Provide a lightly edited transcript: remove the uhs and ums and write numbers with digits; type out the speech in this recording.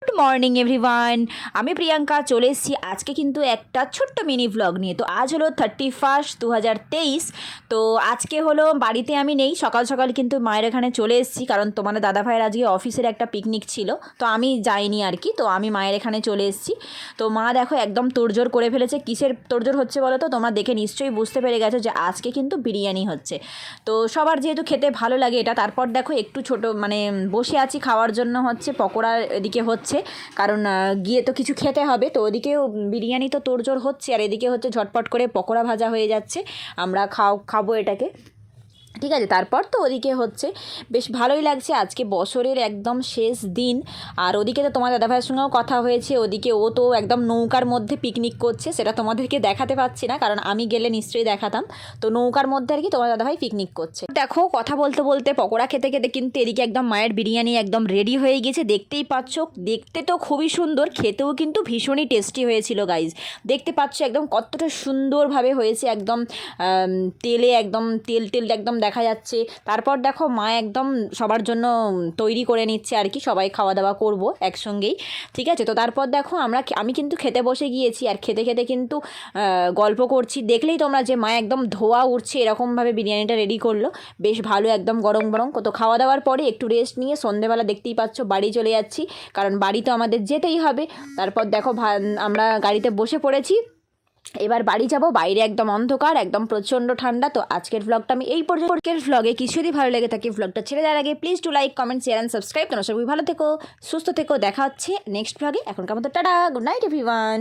Good morning everyone, আমি প্রিয়াঙ্কা চলে এসেছি আজকে কিন্তু একটা ছোট্ট মিনি ভ্লগ নিয়ে। তো আজ হলো 31 2023। তো আজকে হলো বাড়িতে আমি নেই, সকাল সকাল কিন্তু মায়ের এখানে চলে এসেছি, কারণ তোমাদের দাদাভাইয়ের আজকে অফিসের একটা পিকনিক ছিল, তো আমি যাইনি আর কি। তো আমি মায়ের এখানে চলে এসেছি। তো মা দেখো একদম তোড়জোড় করে ফেলেছে। কিসের তোড়জোড় হচ্ছে বলো তো? তোমরা দেখে নিশ্চয়ই বুঝতে পেরে গেছো যে আজকে কিন্তু বিরিয়ানি হচ্ছে। তো সবার যেহেতু খেতে ভালো লাগে এটা, তারপর দেখো একটু ছোট মানে বসে আছি খাওয়ার জন্য, হচ্ছে পকোড়া এদিকে হচ্ছে, কারণ গিয়ে তো কিছু খেতে হবে। তো ওদিকেও বিরিয়ানি তো তোড়জোড় হচ্ছে, আর এদিকে হচ্ছে ঝটপট করে পকোড়া ভাজা হয়ে যাচ্ছে, আমরা খাবো এটাকে, ঠিক আছে। তারপর তো ওদিকে হচ্ছে বেশ ভালোই লাগছে, আজকে বছরের একদম শেষ দিন। আর ওদিকে তো তোমার দাদাভাইয়ের সঙ্গেও কথা হয়েছে, ওদিকে ও তো একদম নৌকার মধ্যে পিকনিক করছে, সেটা তোমাদেরকে দেখাতে পাচ্ছি না, কারণ আমি গেলে নিশ্চয়ই দেখাতাম। তো নৌকার মধ্যে আর কি তোমার দাদাভাই পিকনিক করছে। দেখো কথা বলতে বলতে পকোড়া খেতে খেতে কিন্তু এদিকে একদম মায়ের বিরিয়ানি একদম রেডি হয়ে গেছে, দেখতেই পাচ্ছ। দেখতে তো খুবই সুন্দর, খেতেও কিন্তু ভীষণই টেস্টি হয়েছিল গাইজ। দেখতে পাচ্ছ একদম কতটা সুন্দরভাবে হয়েছে, একদম তেলে একদম তেল তেল একদম দেখা যাচ্ছে। তারপর দেখো মা একদম সবার জন্য তৈরি করে নিচ্ছে আর কি, সবাই খাওয়া দাওয়া করব একসঙ্গেই, ঠিক আছে। তো তারপর দেখো আমি কিন্তু খেতে বসে গিয়েছি, আর খেতে খেতে কিন্তু গল্প করছি। দেখলেই তোমরা যে মা একদম ধোয়া উঠছে এরকমভাবে বিরিয়ানিটা রেডি করলো, বেশ ভালো একদম গরম গরম। কত খাওয়া দাওয়ার পরে একটু রেস্ট নিয়ে সন্ধেবেলা দেখতেই পাচ্ছ বাড়ি চলে যাচ্ছি, কারণ বাড়ি তো আমাদের যেতেই হবে। তারপর দেখো আমরা গাড়িতে বসে পড়েছি, এবার বাড়ি যাব। বাইরে একদম অন্ধকার, একদম প্রচণ্ড ঠান্ডা। তো আজকের ভ্লগটা আমি এই পর্যন্ত। ভ্লগে কিছু যদি ভালো লেগে থাকে ভ্লগটা ছেড়ে দেওয়ার আগে please to like, comment, share and subscribe. তোমরা সবাই ভালো থেকো, সুস্থ থেকো, দেখা হচ্ছে নেক্সট ভ্লগে। এখনকার মতো টাটা, গুড নাইট এভরিওয়ান।